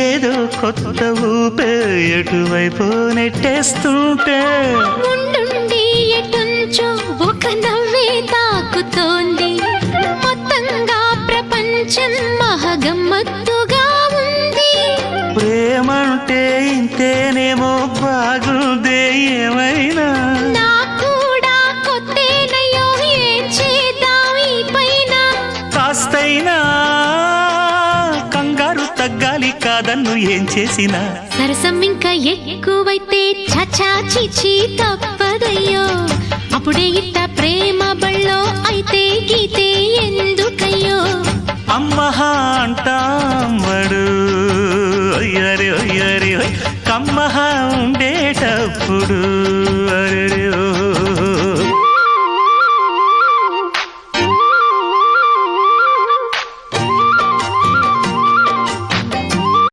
ఏదో కొత్త ఊపే ఎటువైపు నెట్టేస్తుంటే ఉండుండి ఎటుంచో ఒక నవ్వే తాకుతోంది. మొత్తంగా ప్రపంచం మహగమ్మత్తుగా ఉంది. ప్రేమంటే ఇంతేనేమో బాగుందే ఏమైనా కూడా కొత్తేనయ్యో ఏం చేద్దాం ఈ పైన. కాస్తైనా కంగారు తగ్గాలి కాదన్ను ఏం చేసినా. సరసం ఇంకా ఎక్కువైతే చచా చిచి తప్పదయ్యో. అప్పుడే ఇట్ట ప్రేమ బళ్ళో అయితే గీతే ఎందుకయ్యో. అమ్మహా అంటామడు అయ్యరే అయ్యరే కమ్మహా ఉండేటప్పుడు అరే